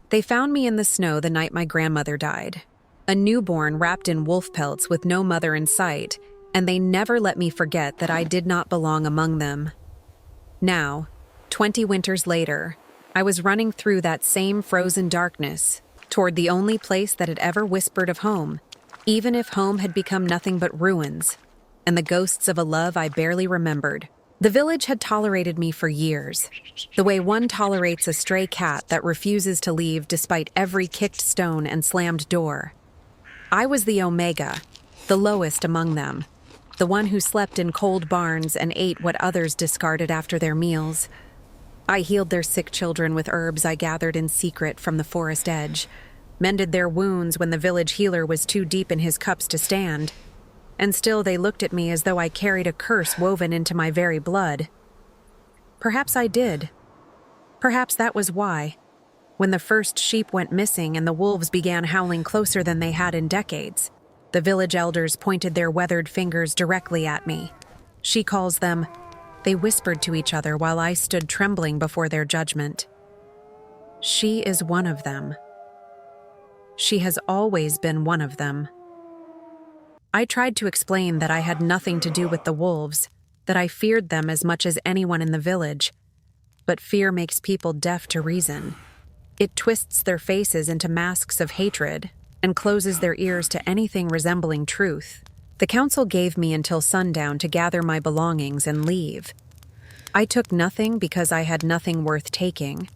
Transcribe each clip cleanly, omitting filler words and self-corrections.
They found me in the snow the night my grandmother died. A newborn wrapped in wolf pelts with no mother in sight, and they never let me forget that I did not belong among them. Now, 20 winters later, I was running through that same frozen darkness, toward the only place that had ever whispered of home, even if home had become nothing but ruins, and the ghosts of a love I barely remembered. The village had tolerated me for years, the way one tolerates a stray cat that refuses to leave despite every kicked stone and slammed door. I was the omega, the lowest among them, the one who slept in cold barns and ate what others discarded after their meals. I healed their sick children with herbs I gathered in secret from the forest edge, mended their wounds when the village healer was too deep in his cups to stand, and still they looked at me as though I carried a curse woven into my very blood. Perhaps I did. Perhaps that was why, when the first sheep went missing and the wolves began howling closer than they had in decades, the village elders pointed their weathered fingers directly at me. She calls them. They whispered to each other while I stood trembling before their judgment. She is one of them. She has always been one of them. I tried to explain that I had nothing to do with the wolves, that I feared them as much as anyone in the village. But fear makes people deaf to reason. It twists their faces into masks of hatred and closes their ears to anything resembling truth. The council gave me until sundown to gather my belongings and leave. I took nothing because I had nothing worth taking,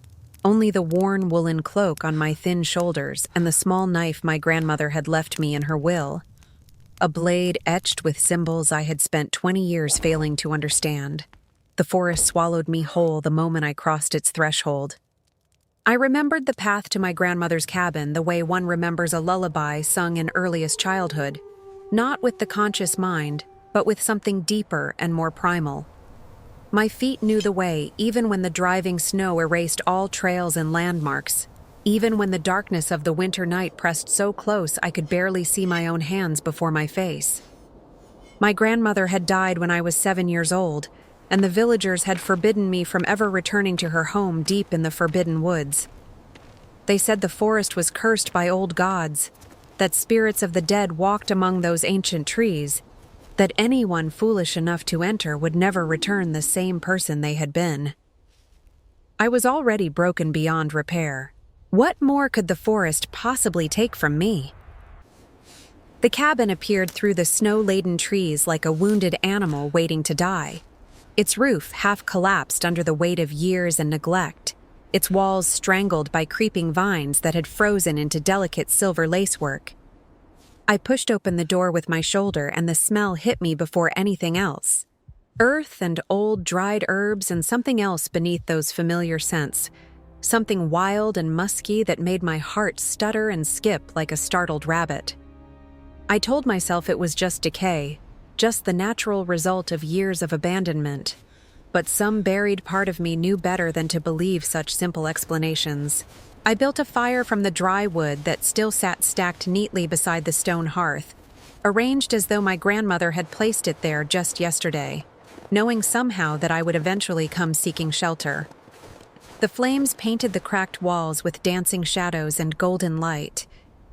only the worn woolen cloak on my thin shoulders and the small knife my grandmother had left me in her will, a blade etched with symbols I had spent 20 years failing to understand. The forest swallowed me whole the moment I crossed its threshold. I remembered the path to my grandmother's cabin the way one remembers a lullaby sung in earliest childhood. Not with the conscious mind, but with something deeper and more primal. My feet knew the way even when the driving snow erased all trails and landmarks, even when the darkness of the winter night pressed so close I could barely see my own hands before my face. My grandmother had died when I was 7 years old, and the villagers had forbidden me from ever returning to her home deep in the forbidden woods. They said the forest was cursed by old gods, that spirits of the dead walked among those ancient trees, that anyone foolish enough to enter would never return the same person they had been. I was already broken beyond repair. What more could the forest possibly take from me? The cabin appeared through the snow-laden trees like a wounded animal waiting to die. Its roof half collapsed under the weight of years and neglect, its walls strangled by creeping vines that had frozen into delicate silver lacework. I pushed open the door with my shoulder and the smell hit me before anything else. Earth and old dried herbs and something else beneath those familiar scents, something wild and musky that made my heart stutter and skip like a startled rabbit. I told myself it was just decay, just the natural result of years of abandonment. But some buried part of me knew better than to believe such simple explanations. I built a fire from the dry wood that still sat stacked neatly beside the stone hearth, arranged as though my grandmother had placed it there just yesterday, knowing somehow that I would eventually come seeking shelter. The flames painted the cracked walls with dancing shadows and golden light,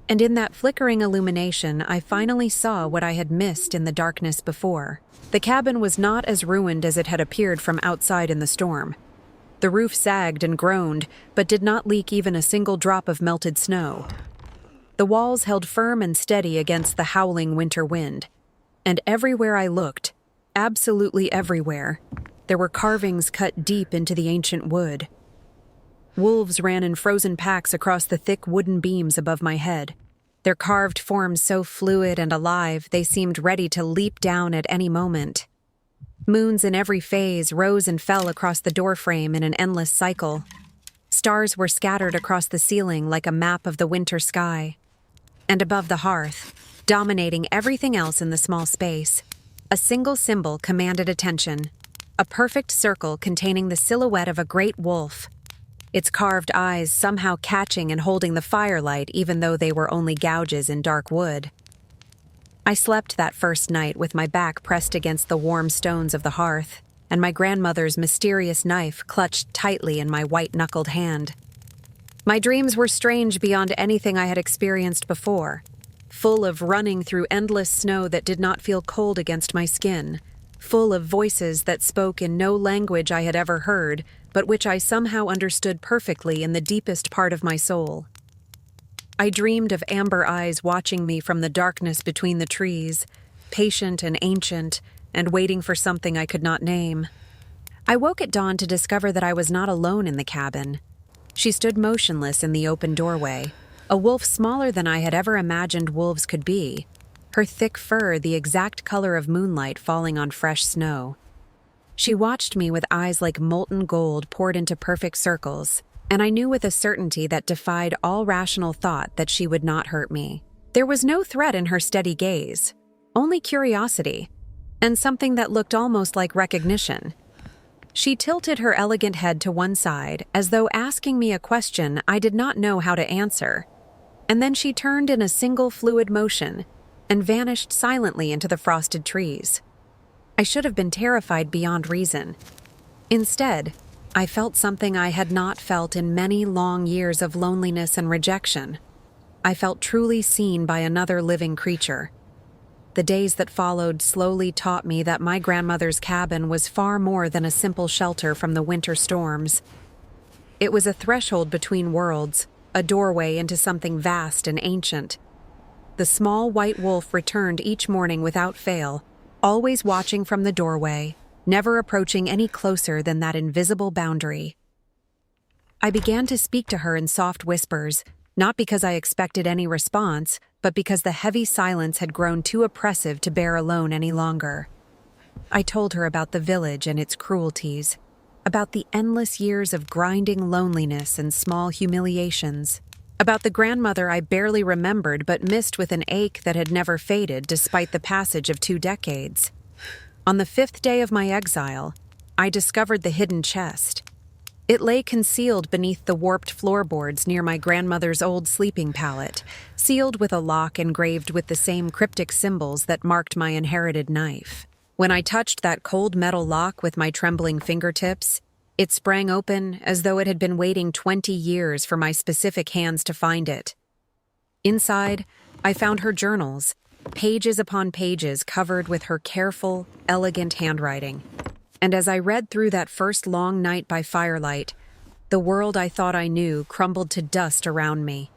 and in that flickering illumination I finally saw what I had missed in the darkness before. The cabin was not as ruined as it had appeared from outside in the storm. The roof sagged and groaned, but did not leak even a single drop of melted snow. The walls held firm and steady against the howling winter wind, and everywhere I looked, absolutely everywhere, there were carvings cut deep into the ancient wood. Wolves ran in frozen packs across the thick wooden beams above my head, their carved forms so fluid and alive they seemed ready to leap down at any moment. Moons in every phase rose and fell across the doorframe in an endless cycle. Stars were scattered across the ceiling like a map of the winter sky. And above the hearth, dominating everything else in the small space, a single symbol commanded attention, a perfect circle containing the silhouette of a great wolf, its carved eyes somehow catching and holding the firelight even though they were only gouges in dark wood. I slept that first night with my back pressed against the warm stones of the hearth, and my grandmother's mysterious knife clutched tightly in my white-knuckled hand. My dreams were strange beyond anything I had experienced before, full of running through endless snow that did not feel cold against my skin, full of voices that spoke in no language I had ever heard, but which I somehow understood perfectly in the deepest part of my soul. I dreamed of amber eyes watching me from the darkness between the trees, patient and ancient, and waiting for something I could not name. I woke at dawn to discover that I was not alone in the cabin. She stood motionless in the open doorway, a wolf smaller than I had ever imagined wolves could be, her thick fur the exact color of moonlight falling on fresh snow. She watched me with eyes like molten gold poured into perfect circles, and I knew with a certainty that defied all rational thought that she would not hurt me. There was no threat in her steady gaze, only curiosity, and something that looked almost like recognition. She tilted her elegant head to one side, as though asking me a question I did not know how to answer, and then she turned in a single fluid motion and vanished silently into the frosted trees. I should have been terrified beyond reason. Instead, I felt something I had not felt in many long years of loneliness and rejection. I felt truly seen by another living creature. The days that followed slowly taught me that my grandmother's cabin was far more than a simple shelter from the winter storms. It was a threshold between worlds, a doorway into something vast and ancient. The small white wolf returned each morning without fail, always watching from the doorway, never approaching any closer than that invisible boundary. I began to speak to her in soft whispers, not because I expected any response, but because the heavy silence had grown too oppressive to bear alone any longer. I told her about the village and its cruelties, about the endless years of grinding loneliness and small humiliations, about the grandmother I barely remembered but missed with an ache that had never faded despite the passage of 2 decades. On the 5th day of my exile, I discovered the hidden chest. It lay concealed beneath the warped floorboards near my grandmother's old sleeping pallet, sealed with a lock engraved with the same cryptic symbols that marked my inherited knife. When I touched that cold metal lock with my trembling fingertips, it sprang open as though it had been waiting 20 years for my specific hands to find it. Inside, I found her journals, pages upon pages covered with her careful, elegant handwriting. And as I read through that first long night by firelight, the world I thought I knew crumbled to dust around me.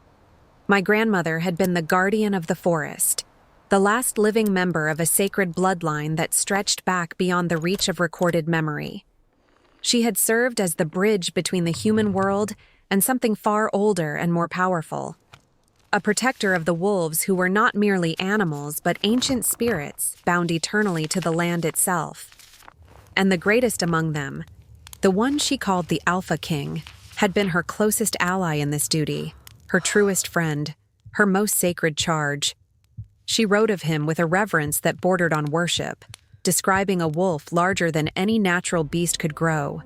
My grandmother had been the guardian of the forest, the last living member of a sacred bloodline that stretched back beyond the reach of recorded memory. She had served as the bridge between the human world and something far older and more powerful. A protector of the wolves who were not merely animals but ancient spirits bound eternally to the land itself. And the greatest among them, the one she called the Alpha King, had been her closest ally in this duty, her truest friend, her most sacred charge. She wrote of him with a reverence that bordered on worship, describing a wolf larger than any natural beast could grow,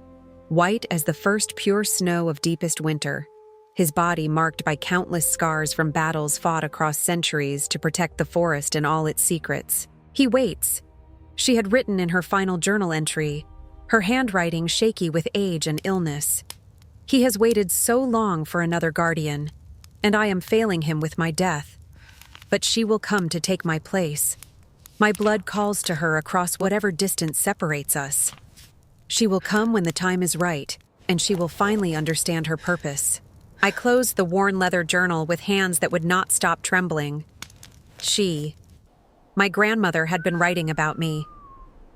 white as the first pure snow of deepest winter, his body marked by countless scars from battles fought across centuries to protect the forest and all its secrets. He waits, she had written in her final journal entry, her handwriting shaky with age and illness. He has waited so long for another guardian, and I am failing him with my death. But she will come to take my place. My blood calls to her across whatever distance separates us. She will come when the time is right, and she will finally understand her purpose. I closed the worn leather journal with hands that would not stop trembling. My grandmother had been writing about me.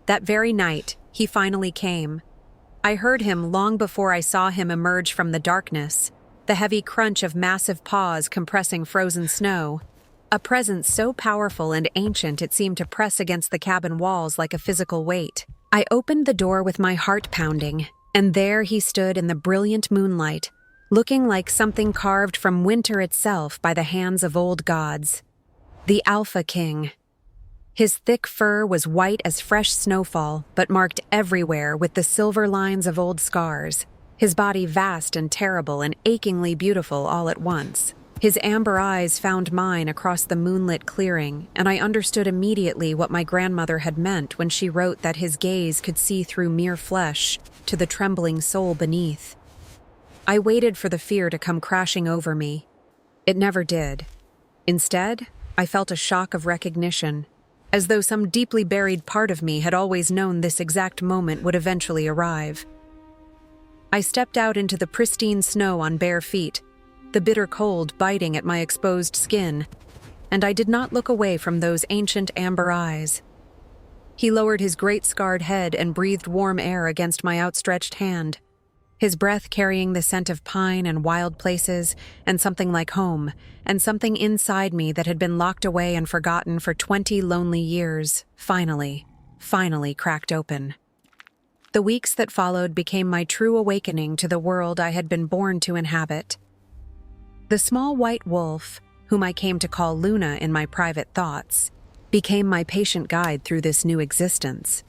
That very night, he finally came. I heard him long before I saw him emerge from the darkness, the heavy crunch of massive paws compressing frozen snow, a presence so powerful and ancient it seemed to press against the cabin walls like a physical weight. I opened the door with my heart pounding, and there he stood in the brilliant moonlight, looking like something carved from winter itself by the hands of old gods. The Alpha King. His thick fur was white as fresh snowfall, but marked everywhere with the silver lines of old scars, his body vast and terrible and achingly beautiful all at once. His amber eyes found mine across the moonlit clearing, and I understood immediately what my grandmother had meant when she wrote that his gaze could see through mere flesh to the trembling soul beneath. I waited for the fear to come crashing over me. It never did. Instead, I felt a shock of recognition, as though some deeply buried part of me had always known this exact moment would eventually arrive. I stepped out into the pristine snow on bare feet, the bitter cold biting at my exposed skin, and I did not look away from those ancient amber eyes. He lowered his great scarred head and breathed warm air against my outstretched hand, his breath carrying the scent of pine and wild places and something like home, and something inside me that had been locked away and forgotten for 20 lonely years, finally cracked open. The weeks that followed became my true awakening to the world I had been born to inhabit. The small white wolf, whom I came to call Luna in my private thoughts, became my patient guide through this new existence.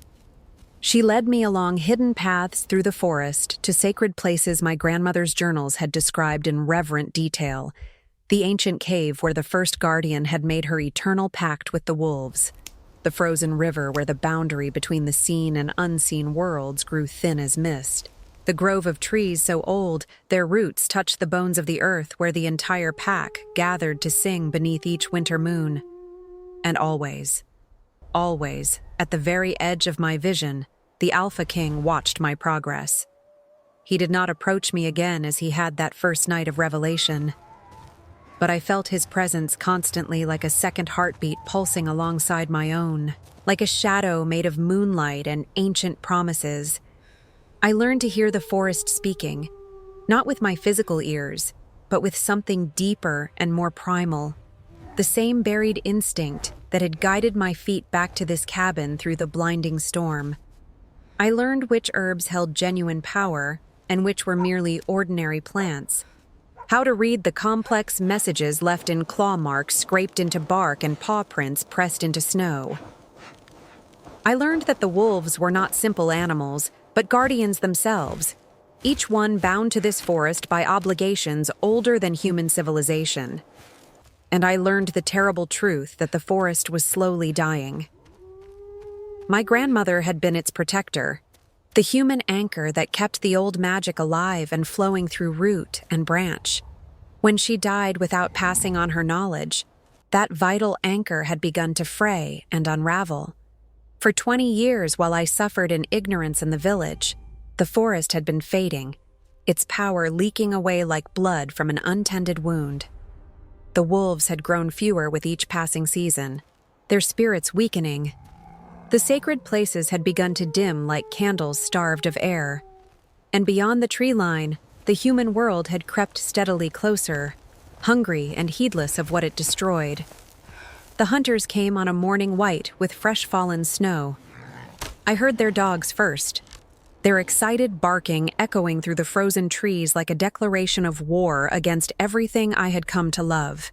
She led me along hidden paths through the forest to sacred places my grandmother's journals had described in reverent detail, the ancient cave where the first guardian had made her eternal pact with the wolves, the frozen river where the boundary between the seen and unseen worlds grew thin as mist, the grove of trees so old their roots touched the bones of the earth where the entire pack gathered to sing beneath each winter moon. And always, at the very edge of my vision, the Alpha King watched my progress. He did not approach me again as he had that first night of revelation, but I felt his presence constantly like a second heartbeat pulsing alongside my own, like a shadow made of moonlight and ancient promises. I learned to hear the forest speaking, not with my physical ears, but with something deeper and more primal. The same buried instinct that had guided my feet back to this cabin through the blinding storm. I learned which herbs held genuine power and which were merely ordinary plants. How to read the complex messages left in claw marks scraped into bark and paw prints pressed into snow. I learned that the wolves were not simple animals, but guardians themselves, each one bound to this forest by obligations older than human civilization. And I learned the terrible truth that the forest was slowly dying. My grandmother had been its protector, the human anchor that kept the old magic alive and flowing through root and branch. When she died without passing on her knowledge, that vital anchor had begun to fray and unravel. For 20 years, while I suffered in ignorance in the village, the forest had been fading, its power leaking away like blood from an untended wound. The wolves had grown fewer with each passing season, their spirits weakening. The sacred places had begun to dim like candles starved of air, and beyond the tree line, the human world had crept steadily closer, hungry and heedless of what it destroyed. The hunters came on a morning white with fresh fallen snow. I heard their dogs first, their excited barking echoing through the frozen trees like a declaration of war against everything I had come to love.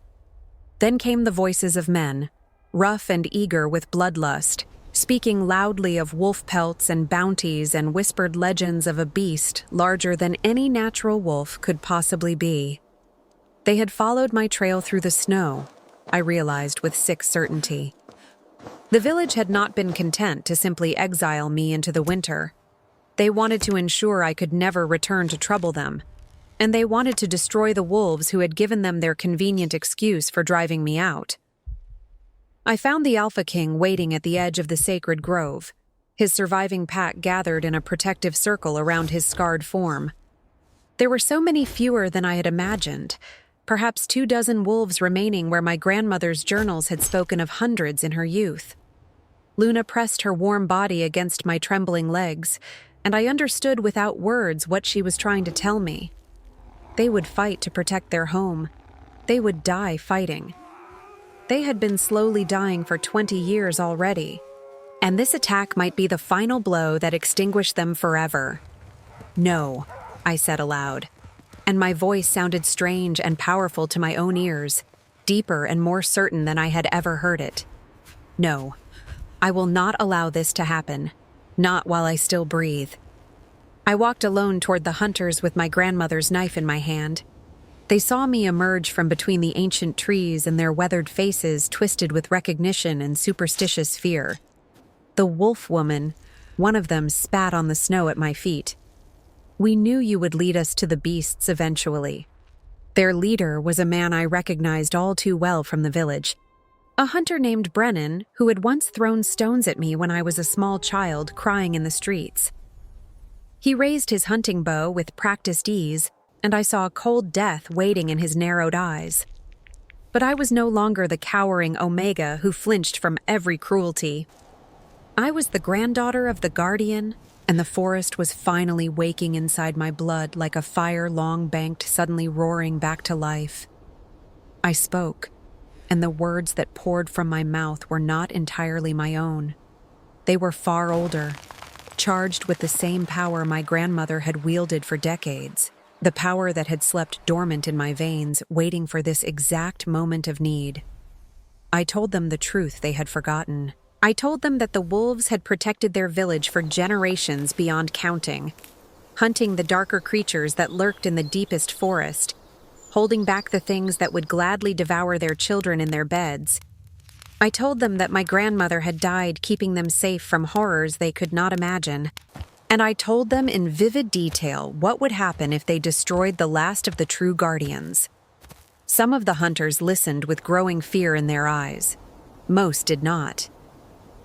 Then came the voices of men, rough and eager with bloodlust, speaking loudly of wolf pelts and bounties and whispered legends of a beast larger than any natural wolf could possibly be. They had followed my trail through the snow, I realized with sick certainty. The village had not been content to simply exile me into the winter. They wanted to ensure I could never return to trouble them, and they wanted to destroy the wolves who had given them their convenient excuse for driving me out. I found the Alpha King waiting at the edge of the sacred grove, his surviving pack gathered in a protective circle around his scarred form. There were so many fewer than I had imagined, perhaps 24 wolves remaining where my grandmother's journals had spoken of hundreds in her youth. Luna pressed her warm body against my trembling legs, and I understood without words what she was trying to tell me. They would fight to protect their home. They would die fighting. They had been slowly dying for 20 years already, and this attack might be the final blow that extinguished them forever. "No," I said aloud, and my voice sounded strange and powerful to my own ears, deeper and more certain than I had ever heard it. "No, I will not allow this to happen, not while I still breathe." I walked alone toward the hunters with my grandmother's knife in my hand. They saw me emerge from between the ancient trees and their weathered faces twisted with recognition and superstitious fear. The wolf woman, one of them, spat on the snow at my feet. We knew you would lead us to the beasts eventually." Their leader was a man I recognized all too well from the village. A hunter named Brennan, who had once thrown stones at me when I was a small child crying in the streets. He raised his hunting bow with practiced ease, and I saw cold death waiting in his narrowed eyes. But I was no longer the cowering Omega who flinched from every cruelty. I was the granddaughter of the Guardian, and the forest was finally waking inside my blood like a fire long banked suddenly roaring back to life. I spoke, and the words that poured from my mouth were not entirely my own. They were far older, charged with the same power my grandmother had wielded for decades, the power that had slept dormant in my veins, waiting for this exact moment of need. I told them the truth they had forgotten. I told them that the wolves had protected their village for generations beyond counting, hunting the darker creatures that lurked in the deepest forest, holding back the things that would gladly devour their children in their beds. I told them that my grandmother had died keeping them safe from horrors they could not imagine, and I told them in vivid detail what would happen if they destroyed the last of the true guardians. Some of the hunters listened with growing fear in their eyes. Most did not.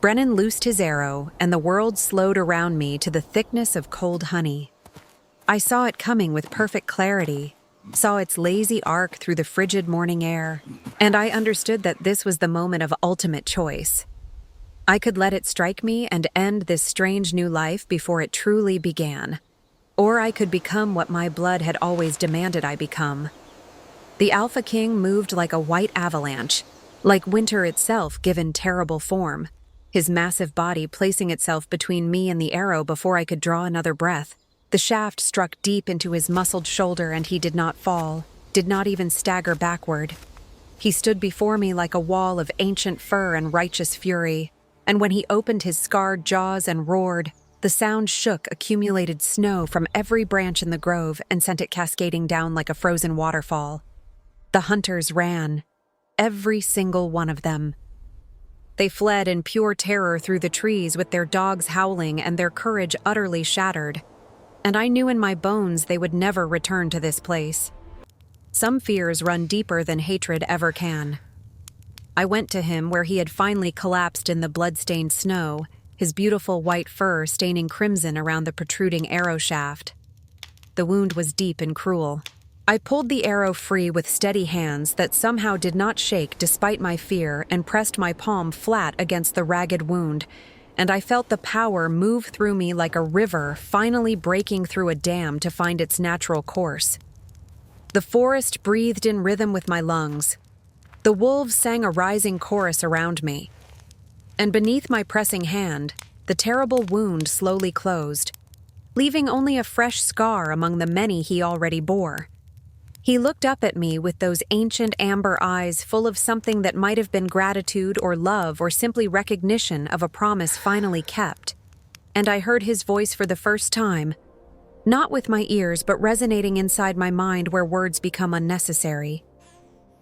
Brennan loosed his arrow, and the world slowed around me to the thickness of cold honey. I saw it coming with perfect clarity, saw its lazy arc through the frigid morning air, and I understood that this was the moment of ultimate choice. I could let it strike me and end this strange new life before it truly began, or I could become what my blood had always demanded I become. The Alpha King moved like a white avalanche, like winter itself given terrible form, his massive body placing itself between me and the arrow before I could draw another breath. The shaft struck deep into his muscled shoulder and he did not fall, did not even stagger backward. He stood before me like a wall of ancient fur and righteous fury, and when he opened his scarred jaws and roared, the sound shook accumulated snow from every branch in the grove and sent it cascading down like a frozen waterfall. The hunters ran, every single one of them. They fled in pure terror through the trees with their dogs howling and their courage utterly shattered. And I knew in my bones they would never return to this place. Some fears run deeper than hatred ever can. I went to him where he had finally collapsed in the blood-stained snow, his beautiful white fur staining crimson around the protruding arrow shaft. The wound was deep and cruel. I pulled the arrow free with steady hands that somehow did not shake despite my fear and pressed my palm flat against the ragged wound, and I felt the power move through me like a river finally breaking through a dam to find its natural course. The forest breathed in rhythm with my lungs. The wolves sang a rising chorus around me. And beneath my pressing hand, the terrible wound slowly closed, leaving only a fresh scar among the many he already bore. He looked up at me with those ancient amber eyes full of something that might have been gratitude or love or simply recognition of a promise finally kept. And I heard his voice for the first time, not with my ears but resonating inside my mind where words become unnecessary.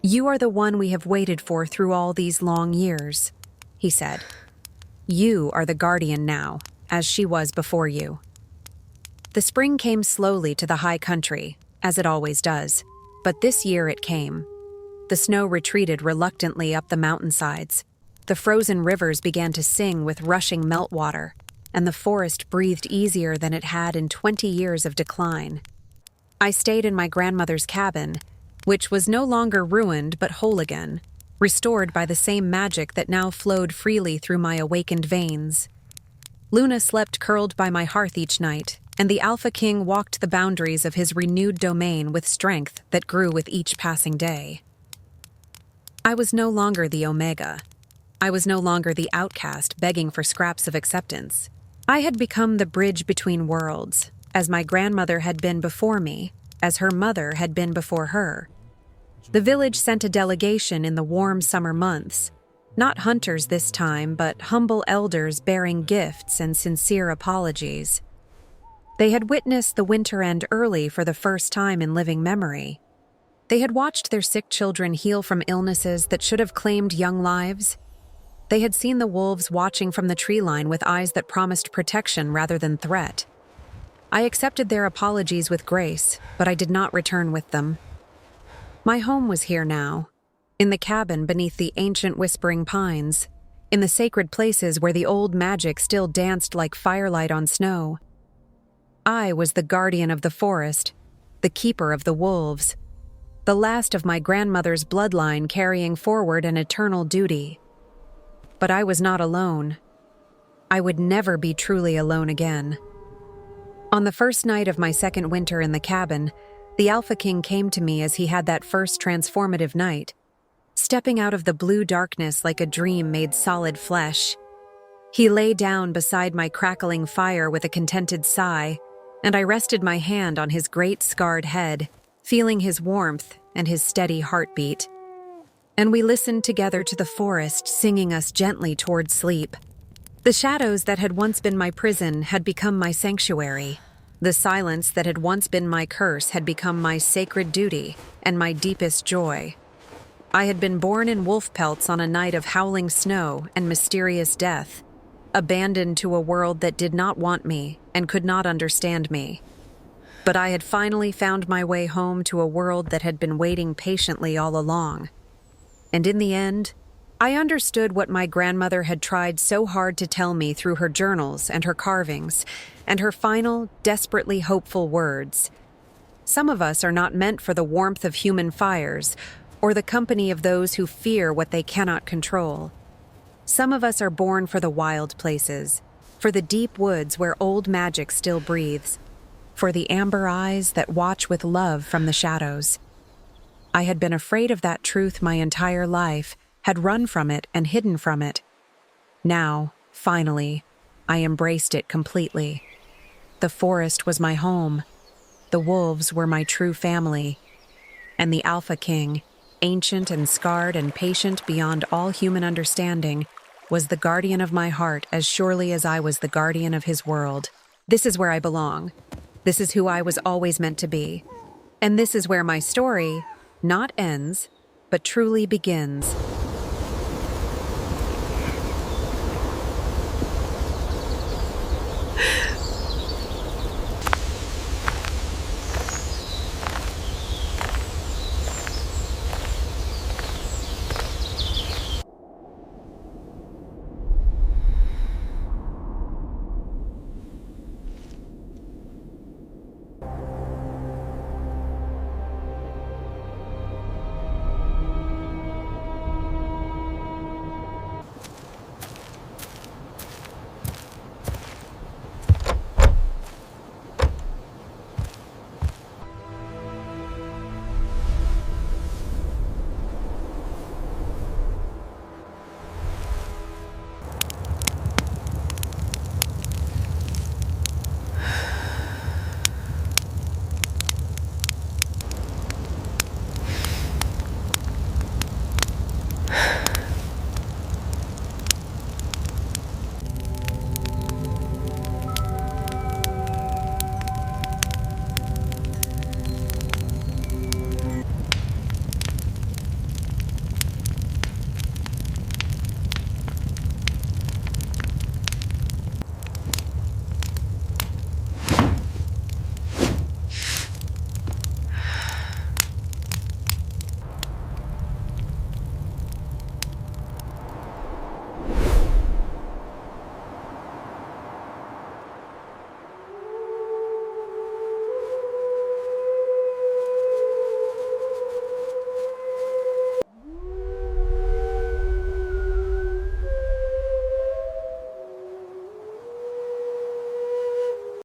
"You are the one we have waited for through all these long years," he said. "You are the guardian now, as she was before you." The spring came slowly to the high country, as it always does. But this year it came. The snow retreated reluctantly up the mountainsides. The frozen rivers began to sing with rushing meltwater, and the forest breathed easier than it had in 20 years of decline. I stayed in my grandmother's cabin, which was no longer ruined but whole again, restored by the same magic that now flowed freely through my awakened veins. Luna slept curled by my hearth each night, and the Alpha King walked the boundaries of his renewed domain with strength that grew with each passing day. I was no longer the Omega. I was no longer the outcast begging for scraps of acceptance. I had become the bridge between worlds, as my grandmother had been before me, as her mother had been before her. The village sent a delegation in the warm summer months, not hunters this time, but humble elders bearing gifts and sincere apologies. They had witnessed the winter end early for the first time in living memory. They had watched their sick children heal from illnesses that should have claimed young lives. They had seen the wolves watching from the tree line with eyes that promised protection rather than threat. I accepted their apologies with grace, but I did not return with them. My home was here now, in the cabin beneath the ancient whispering pines, in the sacred places where the old magic still danced like firelight on snow. I was the guardian of the forest, the keeper of the wolves, the last of my grandmother's bloodline carrying forward an eternal duty. But I was not alone. I would never be truly alone again. On the first night of my second winter in the cabin, the Alpha King came to me as he had that first transformative night, stepping out of the blue darkness like a dream made solid flesh. He lay down beside my crackling fire with a contented sigh, and I rested my hand on his great scarred head, feeling his warmth and his steady heartbeat. And we listened together to the forest singing us gently toward sleep. The shadows that had once been my prison had become my sanctuary. The silence that had once been my curse had become my sacred duty and my deepest joy. I had been born in wolf pelts on a night of howling snow and mysterious death, abandoned to a world that did not want me and could not understand me. But I had finally found my way home to a world that had been waiting patiently all along. And in the end, I understood what my grandmother had tried so hard to tell me through her journals and her carvings, and her final, desperately hopeful words. Some of us are not meant for the warmth of human fires, or the company of those who fear what they cannot control. Some of us are born for the wild places, for the deep woods where old magic still breathes, for the amber eyes that watch with love from the shadows. I had been afraid of that truth my entire life, had run from it and hidden from it. Now, finally, I embraced it completely. The forest was my home. The wolves were my true family. And the Alpha King, ancient and scarred and patient beyond all human understanding, was the guardian of my heart as surely as I was the guardian of his world. This is where I belong. This is who I was always meant to be. And this is where my story not ends, but truly begins.